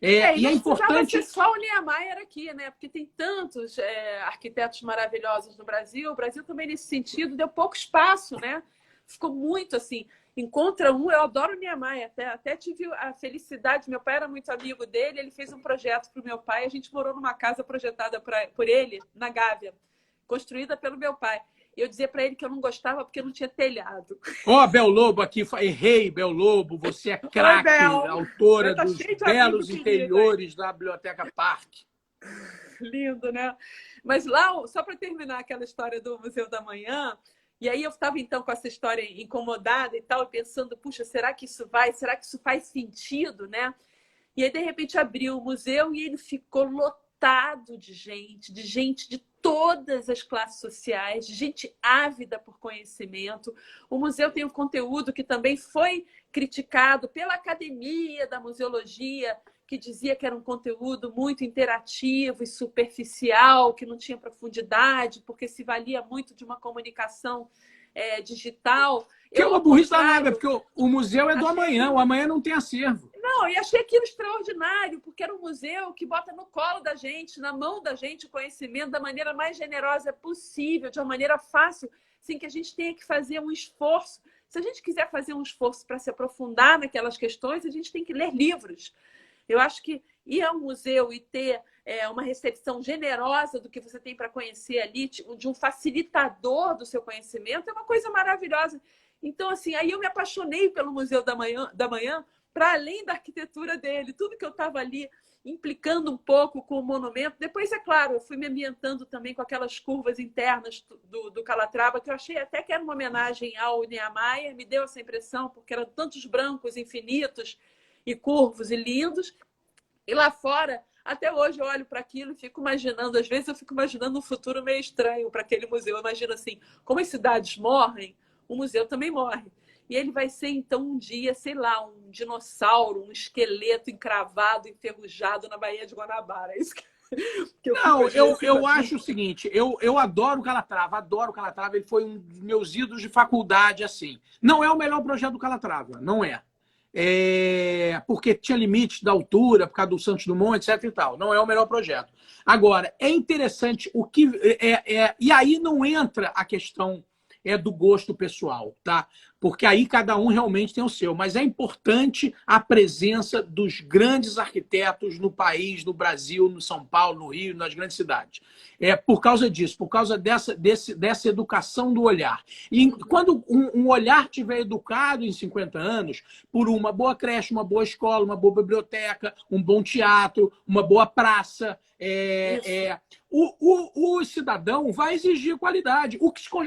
E é importante. Só o Niemeyer aqui, né? Porque tem tantos arquitetos maravilhosos no Brasil. O Brasil também, nesse sentido, deu pouco espaço, né? Ficou muito assim. Encontra um, eu adoro o Niemeyer. Até tive a felicidade, meu pai era muito amigo dele, ele fez um projeto para o meu pai. A gente morou numa casa projetada por ele, na Gávea, construída pelo meu pai. Eu dizia para ele que eu não gostava porque não tinha telhado.
Bel Lobo aqui, errei, Bel Lobo, você é craque, autora dos belos interiores da Biblioteca Parque.
Lindo, né? Mas lá, só para terminar aquela história do Museu da Manhã, e aí eu estava então com essa história incomodada e tal, pensando, puxa, será que isso faz sentido, né? E aí, de repente, abriu o museu e ele ficou lotado de gente de todas as classes sociais, de gente ávida por conhecimento. O museu tem um conteúdo que também foi criticado pela Academia da Museologia, que dizia que era um conteúdo muito interativo e superficial, que não tinha profundidade, porque se valia muito de uma comunicação digital.
Que é uma burrice danada, porque o museu é do amanhã, o amanhã não tem acervo.
Não, e achei aquilo extraordinário, porque era um museu que bota no colo da gente, na mão da gente, o conhecimento da maneira mais generosa possível, de uma maneira fácil, sem que a gente tenha que fazer um esforço. Se a gente quiser fazer um esforço para se aprofundar naquelas questões, a gente tem que ler livros. Eu acho que ir ao museu e ter uma recepção generosa do que você tem para conhecer ali, de um facilitador do seu conhecimento, é uma coisa maravilhosa. Então, assim, aí eu me apaixonei pelo Museu da Manhã para além da arquitetura dele. Tudo que eu estava ali implicando um pouco com o monumento. Depois, é claro, eu fui me ambientando também com aquelas curvas internas do Calatrava, que eu achei até que era uma homenagem ao Niemeyer, me deu essa impressão, porque eram tantos brancos infinitos e curvos e lindos. E lá fora, até hoje eu olho para aquilo e fico imaginando, às vezes eu fico imaginando um futuro meio estranho para aquele museu. Eu imagino assim, como as cidades morrem, o museu também morre. E ele vai ser, então, um dia, sei lá, um dinossauro, um esqueleto encravado, enferrujado na Baía de Guanabara. É isso que
eu acho o seguinte, eu adoro o Calatrava, ele foi um dos meus ídolos de faculdade, assim. Não é o melhor projeto do Calatrava, não é. Porque tinha limite da altura, por causa do Santos Dumont, etc. e tal. Não é o melhor projeto. Agora, é interessante o que... E aí não entra a questão do gosto pessoal, tá? porque aí cada um realmente tem o seu. Mas é importante a presença dos grandes arquitetos no país, no Brasil, no São Paulo, no Rio, nas grandes cidades. É por causa disso, por causa dessa educação do olhar. E quando um olhar estiver educado em 50 anos, por uma boa creche, uma boa escola, uma boa biblioteca, um bom teatro, uma boa praça, o cidadão vai exigir qualidade.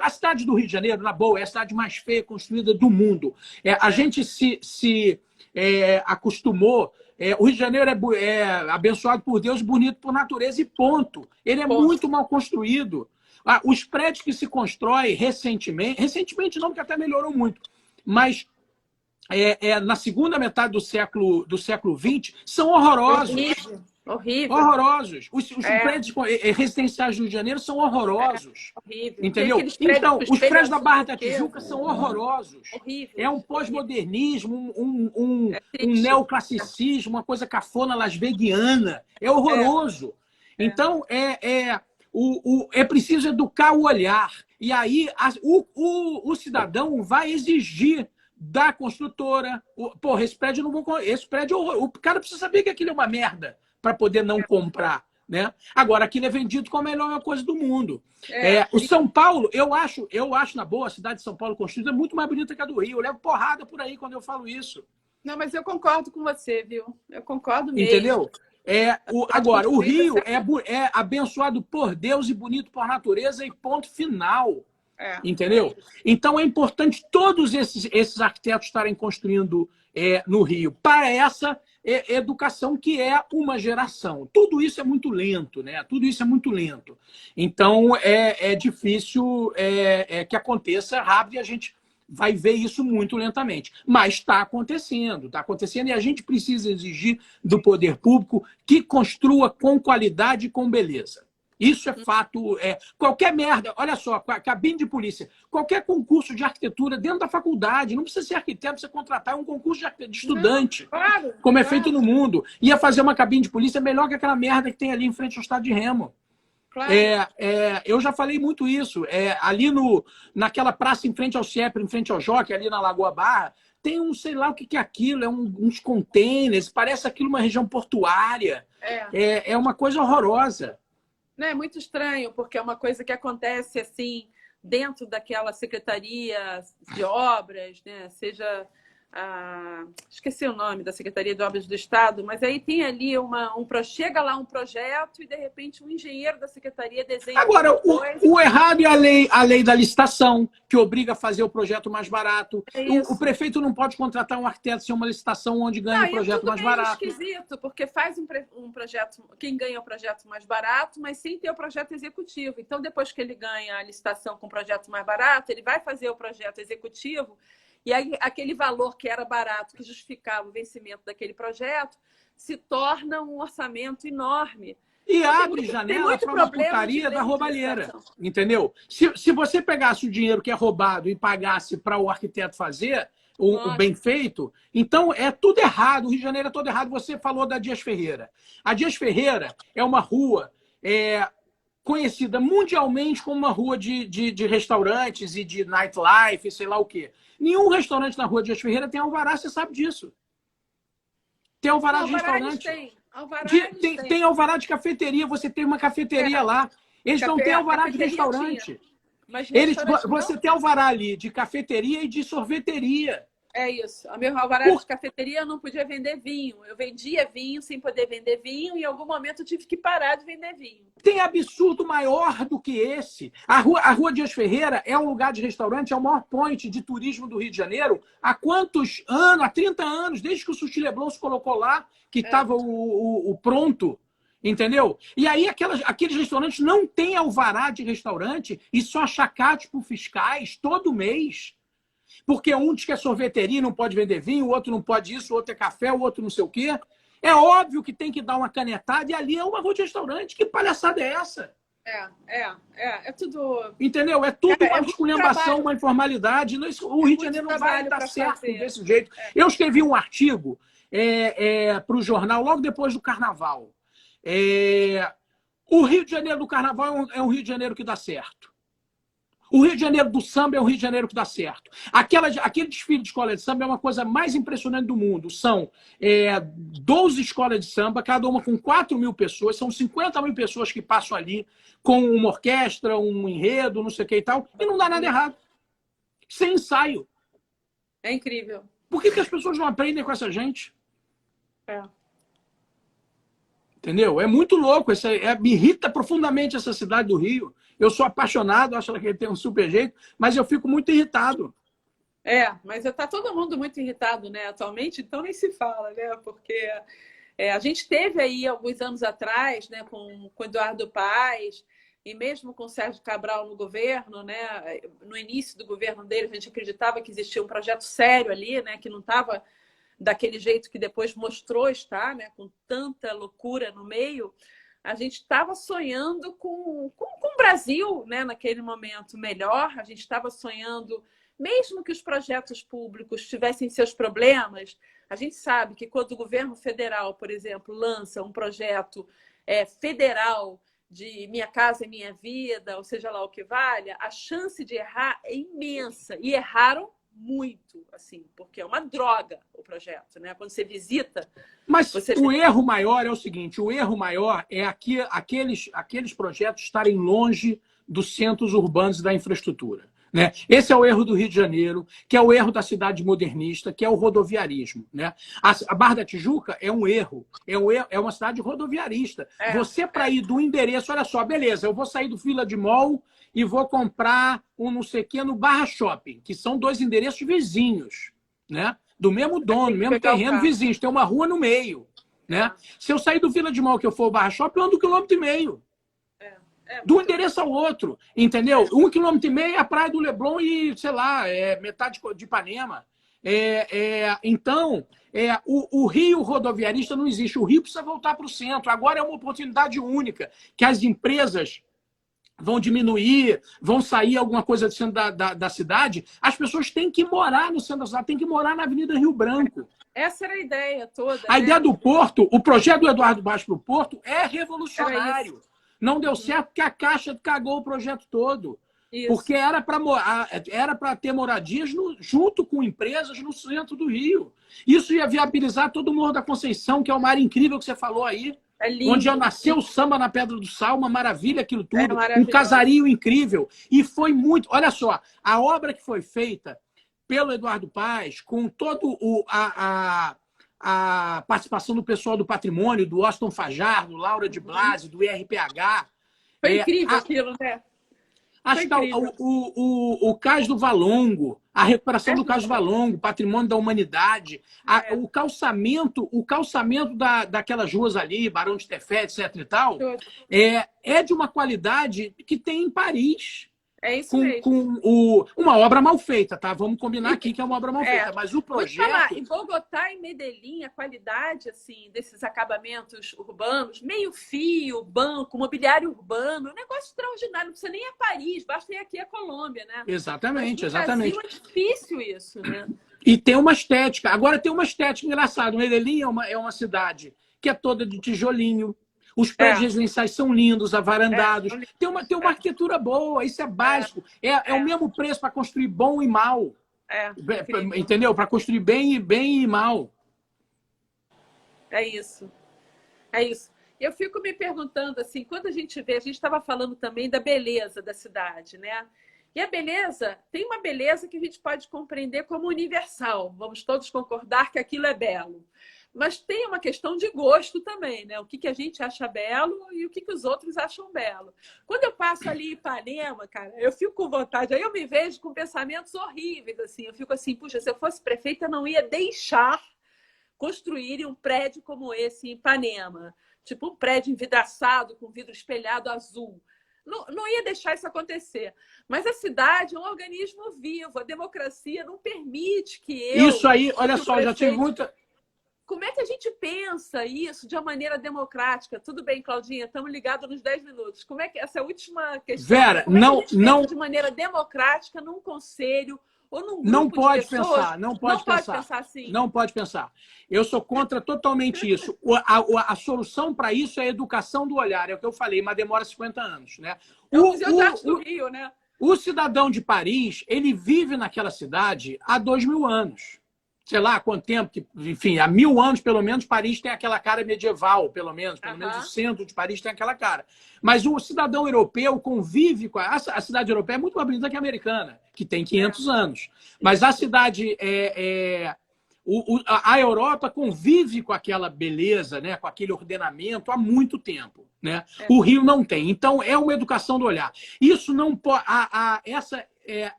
A cidade do Rio de Janeiro, na boa, é a cidade mais feia construída do mundo. A gente se acostumou. O Rio de Janeiro é abençoado por Deus, bonito por natureza e ponto. Ele é muito mal construído. Os prédios que se constroem recentemente não, porque até melhorou muito, mas na segunda metade do século XX, são horrorosos.
Horrível.
Horrorosos. Os prédios residenciais do Rio de Janeiro são horrorosos.
Horrível.
Entendeu? Então, os prédios da Barra da Tijuca são horrorosos.
Horrível.
É um pós-modernismo, um neoclassicismo, uma coisa cafona lasveguiana. É horroroso. Então, é preciso educar o olhar. E aí, o cidadão vai exigir da construtora. Porra, esse prédio eu não vou. Esse prédio, o cara precisa saber que aquilo é uma merda para poder não comprar. Né? Agora, aquilo é vendido como a melhor coisa do mundo. O São Paulo, eu acho, na boa, a cidade de São Paulo construída é muito mais bonita que a do Rio. Eu levo porrada por aí quando eu falo isso.
Não, mas eu concordo com você, viu? Eu concordo mesmo.
Entendeu? Agora, o Rio é abençoado por Deus e bonito por natureza e ponto final. Entendeu? Então é importante todos esses arquitetos estarem construindo no Rio para essa educação que é uma geração. Tudo isso é muito lento, né? Tudo isso é muito lento. Então é difícil que aconteça rápido e a gente vai ver isso muito lentamente. Mas está acontecendo e a gente precisa exigir do poder público que construa com qualidade e com beleza. Isso é fato. Qualquer merda, olha só, cabine de polícia, qualquer concurso de arquitetura dentro da faculdade, não precisa ser arquiteto, precisa contratar um concurso de estudante, não, claro, como é feito no mundo. Ia fazer uma cabine de polícia melhor que aquela merda que tem ali em frente ao Estado de Remo. Claro. Eu já falei muito isso. Ali naquela praça em frente ao CIEP, em frente ao Jockey, ali na Lagoa Barra, tem sei lá o que é aquilo, uns containers, parece aquilo uma região portuária. É uma coisa horrorosa.
Não, é muito estranho, porque é uma coisa que acontece assim dentro daquela secretaria de obras, né? Seja esqueci o nome da Secretaria de Obras do Estado, mas aí tem ali chega lá um projeto e de repente um engenheiro da secretaria desenha.
Agora, o errado é a lei da licitação, que obriga a fazer o projeto mais barato. O prefeito não pode contratar um arquiteto sem uma licitação onde ganha o projeto mais barato.
É esquisito, porque faz um projeto, quem ganha o projeto mais barato, mas sem ter o projeto executivo. Então, depois que ele ganha a licitação com o projeto mais barato, ele vai fazer o projeto executivo. E aí, aquele valor que era barato, que justificava o vencimento daquele projeto, se torna um orçamento enorme.
E abre janela para uma putaria da roubalheira. Entendeu? Se você pegasse o dinheiro que é roubado e pagasse para o arquiteto fazer o bem feito, então é tudo errado. O Rio de Janeiro é todo errado. Você falou da Dias Ferreira. A Dias Ferreira é uma rua conhecida mundialmente como uma rua de restaurantes e de nightlife, sei lá o quê. Nenhum restaurante na rua Dias Ferreira tem alvará, você sabe disso. Tem alvará de restaurante. Tem alvará de cafeteria, você tem uma cafeteria lá. Eles não têm alvará de restaurante. Você tem alvará ali de cafeteria e de sorveteria.
É isso. O meu alvará de cafeteria eu não podia vender vinho. Eu vendia vinho sem poder vender vinho e em algum momento eu tive que parar de vender vinho.
Tem absurdo maior do que esse. A Rua Dias Ferreira é um lugar de restaurante, é o maior point de turismo do Rio de Janeiro. Há quantos anos? Há 30 anos, desde que o Sushi Leblon se colocou lá, que estava o pronto. Entendeu? E aí aqueles restaurantes não têm alvará de restaurante e só achacate por fiscais todo mês. Porque um diz que é sorveteria, não pode vender vinho, o outro não pode isso, o outro é café, o outro não sei o quê. É óbvio que tem que dar uma canetada e ali é uma rua de restaurante. Que palhaçada é essa?
É tudo...
Entendeu? É tudo uma esculhambação, uma informalidade. O Rio de Janeiro não vai dar certo desse jeito. Eu escrevi um artigo para o jornal logo depois do Carnaval. O Rio de Janeiro do Carnaval é um Rio de Janeiro que dá certo. O Rio de Janeiro do samba é o Rio de Janeiro que dá certo. Aquele desfile de escola de samba é uma coisa mais impressionante do mundo. São 12 escolas de samba, cada uma com 4.000 pessoas. São 50.000 pessoas que passam ali com uma orquestra, um enredo, não sei o que e tal. E não dá nada errado. Sem ensaio.
É incrível.
Por que as pessoas não aprendem com essa gente?
É.
Entendeu? É muito louco. Me irrita profundamente essa cidade do Rio. Eu sou apaixonado, acho que ele tem um super jeito, mas eu fico muito irritado.
Mas está todo mundo muito irritado, né, atualmente, então nem se fala, né? Porque a gente teve aí alguns anos atrás, né, com Eduardo Paes, e mesmo com Sérgio Cabral no governo, né, no início do governo dele, a gente acreditava que existia um projeto sério ali, né, que não estava daquele jeito que depois mostrou estar, né, com tanta loucura no meio. A gente estava sonhando com o Brasil, né, naquele momento melhor. A gente estava sonhando, mesmo que os projetos públicos tivessem seus problemas, a gente sabe que quando o governo federal, por exemplo, lança um projeto federal de Minha Casa e Minha Vida, ou seja lá o que valha, a chance de errar é imensa. E erraram muito, assim, porque é uma droga o projeto, né? Quando você visita...
Mas o erro maior é o seguinte, o erro maior é aqueles projetos estarem longe dos centros urbanos e da infraestrutura. Né? Esse é o erro do Rio de Janeiro, que é o erro da cidade modernista, que é o rodoviarismo. Né? A Barra da Tijuca é um erro, é uma cidade rodoviarista. Você, para ir do endereço, olha só, beleza, eu vou sair do Vila de Mall e vou comprar um não sei o que no Barra Shopping, que são 2 endereços vizinhos, né? Do mesmo dono, mesmo terreno, vizinhos, tem uma rua no meio. Né? Se eu sair do Vila de Mall, que eu for ao Barra Shopping, eu ando 1,5 km. Do endereço ao outro, entendeu? 1,5 km é a praia do Leblon e, sei lá, metade de Ipanema. Então, o Rio rodoviarista não existe. O Rio precisa voltar para o centro. Agora é uma oportunidade única que as empresas vão diminuir, vão sair alguma coisa do centro da cidade. As pessoas têm que morar no centro da cidade, têm que morar na Avenida Rio Branco.
Essa era a ideia toda.
A ideia do Porto, o projeto do Eduardo Paes para o Porto é revolucionário. Não deu certo porque a Caixa cagou o projeto todo. Isso. Porque era para ter moradias junto com empresas no centro do Rio. Isso ia viabilizar todo o Morro da Conceição, que é uma área incrível que você falou aí. Onde já nasceu o samba na Pedra do Sal, uma maravilha aquilo tudo. Um casario incrível. E foi muito... Olha só, a obra que foi feita pelo Eduardo Paes, com todo a participação do pessoal do patrimônio, do Austin Fajardo, Laura de Blasi, do IRPH.
Foi incrível aquilo, né?
Acho que o Cais do Valongo, a recuperação do Cais do Valongo, patrimônio da humanidade, o calçamento daquelas ruas ali, Barão de Tefé, etc. e tal, é de uma qualidade que tem em Paris.
É isso mesmo.
Uma obra mal feita, tá? Vamos combinar aqui que é uma obra mal feita, mas o projeto...
Em Bogotá e Medellín, a qualidade assim, desses acabamentos urbanos, meio fio, banco, mobiliário urbano, um negócio extraordinário. Não precisa nem ir a Paris, basta ir aqui a Colômbia, né?
Exatamente,
mas no
exatamente.
Brasil é difícil isso, né?
E tem uma estética. Agora tem uma estética engraçada. Medellín é uma cidade que é toda de tijolinho. Os prédios residenciais são lindos, avarandados. Tem uma arquitetura boa, isso é básico. É o mesmo preço para construir bom e mal. Entendeu? Para construir bem e mal.
É isso. É isso. Eu fico me perguntando, assim, quando a gente estava falando também da beleza da cidade, né? E a beleza, tem uma beleza que a gente pode compreender como universal. Vamos todos concordar que aquilo é belo. Mas tem uma questão de gosto também, né? O que a gente acha belo e o que os outros acham belo. Quando eu passo ali em Ipanema, cara, eu fico com vontade. Aí eu me vejo com pensamentos horríveis, assim. Eu fico assim, puxa, se eu fosse prefeita, eu não ia deixar construírem um prédio como esse em Ipanema. Tipo um prédio envidraçado, com vidro espelhado azul. Não ia deixar isso acontecer. Mas a cidade é um organismo vivo. A democracia não permite que eu...
Isso aí, olha só, já tive muita...
Como é que a gente pensa isso de uma maneira democrática? Tudo bem, Claudinha, estamos ligados nos 10 minutos. Como é que essa última questão...
Vera,
não de maneira democrática num conselho ou num grupo
não pode
de pessoas?
pensar, não pode pensar
assim.
Não pode pensar. Eu sou contra totalmente isso. A solução para isso é a educação do olhar, é o que eu falei, mas demora 50 anos, né?
É o Museu de Arte do Rio, né?
O cidadão de Paris, ele vive naquela cidade há 2000 anos. Sei lá quanto tempo, enfim, há 1000 anos, pelo menos, Paris tem aquela cara medieval, pelo menos o centro de Paris tem aquela cara. Mas o cidadão europeu convive com a cidade europeia é muito mais bonita que a americana, que tem 500 anos. Mas a cidade a Europa convive com aquela beleza, né, com aquele ordenamento há muito tempo, né? O Rio não tem. Então é uma educação do olhar. Isso não pode.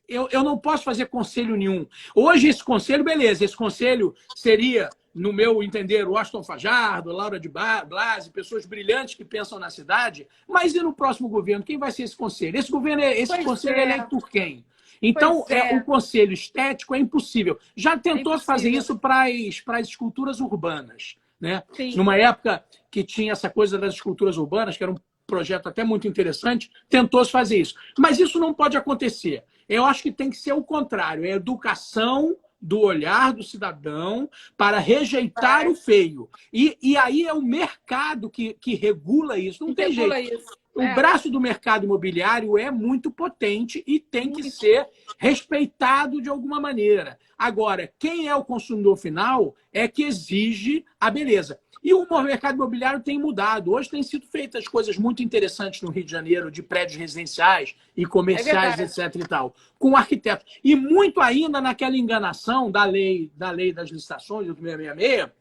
Eu não posso fazer conselho nenhum. Hoje, esse conselho, beleza, esse conselho seria, no meu entender, o Aston Fajardo, Laura de Blasi, pessoas brilhantes que pensam na cidade, mas e no próximo governo? Quem vai ser esse conselho? Esse conselho é eleito por quem? Então, o conselho estético é impossível. Já tentou fazer isso para as esculturas urbanas, né? Numa época que tinha essa coisa das esculturas urbanas, que era um projeto até muito interessante, tentou-se fazer isso. Mas isso não pode acontecer. Eu acho que tem que ser o contrário, é a educação do olhar do cidadão para rejeitar o feio. E aí é o mercado que regula isso, não tem jeito. O braço do mercado imobiliário é muito potente e tem que ser respeitado de alguma maneira. Agora, quem é o consumidor final é que exige a beleza. E o mercado imobiliário tem mudado. Hoje têm sido feitas coisas muito interessantes no Rio de Janeiro, de prédios residenciais e comerciais, etc. e tal, com arquitetos. E muito ainda naquela enganação da lei das licitações, do 666,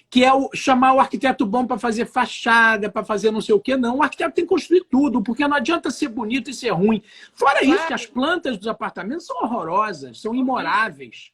que é chamar o arquiteto bom para fazer fachada, para fazer não sei o quê. Não, o arquiteto tem que construir tudo, porque não adianta ser bonito e ser ruim. Fora isso, que as plantas dos apartamentos são horrorosas, são imoráveis.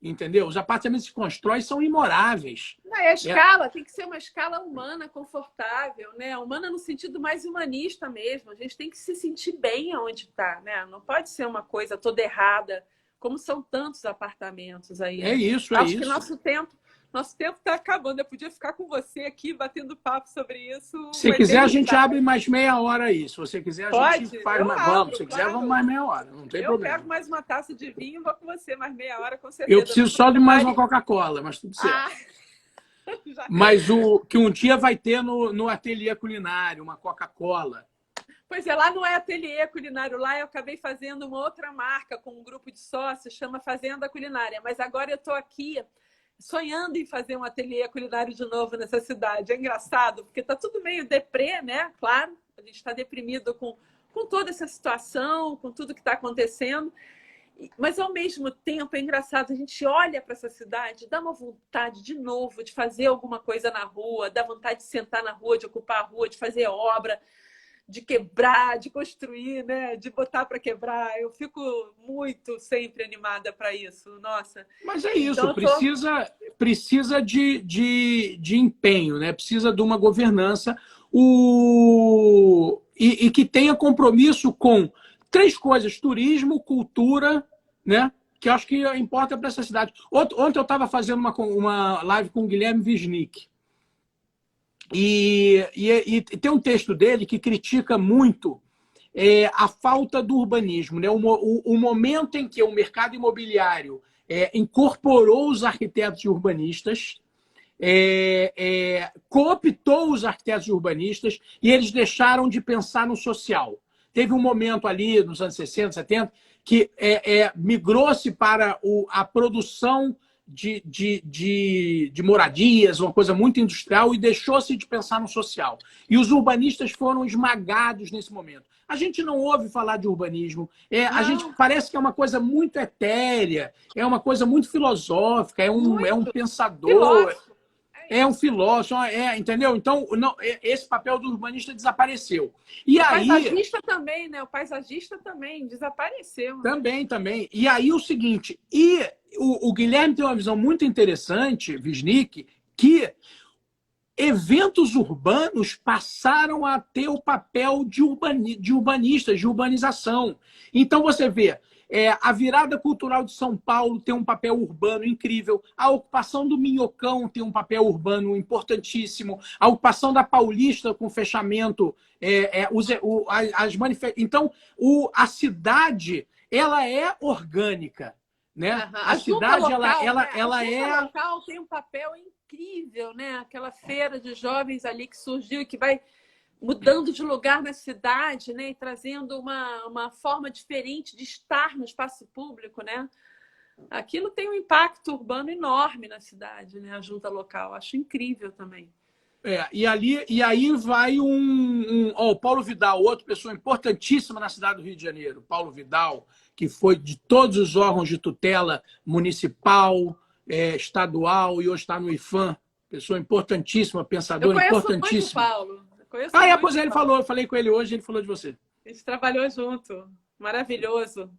Entendeu? Os apartamentos que se constroem são imoráveis.
Não, a escala tem que ser uma escala humana, confortável, né? Humana no sentido mais humanista mesmo. A gente tem que se sentir bem onde está, né? Não pode ser uma coisa toda errada, como são tantos apartamentos aí.
É isso,
Acho que nosso tempo está acabando. Eu podia ficar com você aqui batendo papo sobre isso.
Se quiser, a gente abre mais meia hora aí. Se você quiser, a gente faz mais. Vamos, se quiser, vamos mais meia hora. Não tem problema.
Eu pego mais uma taça de vinho e vou com você mais meia hora, com certeza.
Eu preciso só de mais uma Coca-Cola, mas tudo certo. Mas que um dia vai ter no ateliê culinário, uma Coca-Cola.
Pois é, lá não é ateliê culinário, lá eu acabei fazendo uma outra marca com um grupo de sócios, chama Fazenda Culinária. Mas agora eu estou aqui sonhando em fazer um ateliê culinário de novo nessa cidade. É engraçado, porque está tudo meio deprê, né? Claro, a gente está deprimido com toda essa situação, com tudo que está acontecendo. Mas, ao mesmo tempo, é engraçado. A gente olha para essa cidade, dá uma vontade, de novo, de fazer alguma coisa na rua, dá vontade de sentar na rua, de ocupar a rua, de fazer obra, de quebrar, de construir, né? De botar para quebrar. Eu fico muito sempre animada para isso. Nossa.
Mas é isso, então, precisa de empenho, né? Precisa de uma governança e que tenha compromisso com 3 coisas: turismo, cultura, né? Que eu acho que importa para essa cidade. Ontem eu estava fazendo uma live com o Guilherme Wisnik. E tem um texto dele que critica muito a falta do urbanismo, né? O momento em que o mercado imobiliário incorporou os arquitetos e urbanistas, cooptou os arquitetos e urbanistas e eles deixaram de pensar no social. Teve um momento ali, nos anos 60, 70, que migrou-se para a produção de moradias, uma coisa muito industrial, e deixou-se de pensar no social. E os urbanistas foram esmagados nesse momento. A gente não ouve falar de urbanismo. A gente parece que é uma coisa muito etérea, é uma coisa muito filosófica, é um pensador.
Filósofo.
É um filósofo, entendeu? Então, esse papel do urbanista desapareceu. E
o
aí,
paisagista também, né? O paisagista também desapareceu.
Também. E aí o seguinte, o Guilherme tem uma visão muito interessante, Wisnik, que eventos urbanos passaram a ter o papel de urbanistas, de urbanização. Então você vê, a virada cultural de São Paulo tem um papel urbano incrível. A ocupação do Minhocão tem um papel urbano importantíssimo. A ocupação da Paulista com fechamento. Então, a cidade ela é orgânica. Né?
Uhum.
A cidade
local,
ela
é. O local tem um papel incrível, né? Aquela feira de jovens ali que surgiu e que vai mudando de lugar na cidade, né? E trazendo uma forma diferente de estar no espaço público, né? Aquilo tem um impacto urbano enorme na cidade, né? A junta local. Acho incrível também.
E aí vai o Paulo Vidal, outra pessoa importantíssima na cidade do Rio de Janeiro. Paulo Vidal, que foi de todos os órgãos de tutela municipal, estadual e hoje está no IFAM. Pessoa importantíssima, pensador importantíssimo.
Eu conheço muito o Paulo.
Pois ele falou, eu falei com ele hoje, ele falou de você.
A gente trabalhou junto. Maravilhoso.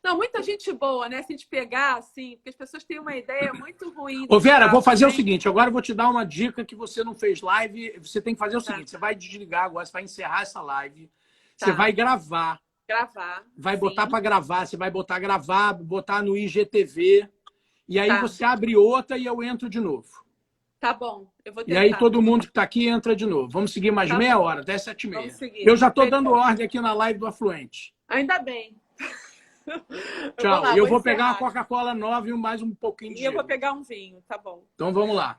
Não, muita gente boa, né? Se a gente pegar, assim, porque as pessoas têm uma ideia muito ruim.
Ô, Vera, vou fazer o seguinte, agora eu vou te dar uma dica que você não fez live. Você tem que fazer o seguinte, você vai desligar agora, você vai encerrar essa live, você vai gravar. Vai botar para gravar, você vai botar gravar, botar no IGTV, e aí você abre outra e eu entro de novo.
Tá bom, eu vou tentar.
E aí todo mundo que está aqui entra de novo. Vamos seguir mais meia hora, até 7h30. Eu já estou dando ordem aqui na live do Afluente.
Ainda bem.
Tchau. Eu vou pegar uma Coca-Cola nova e mais um pouquinho de gelo.
Eu vou pegar um vinho, tá bom.
Então vamos lá.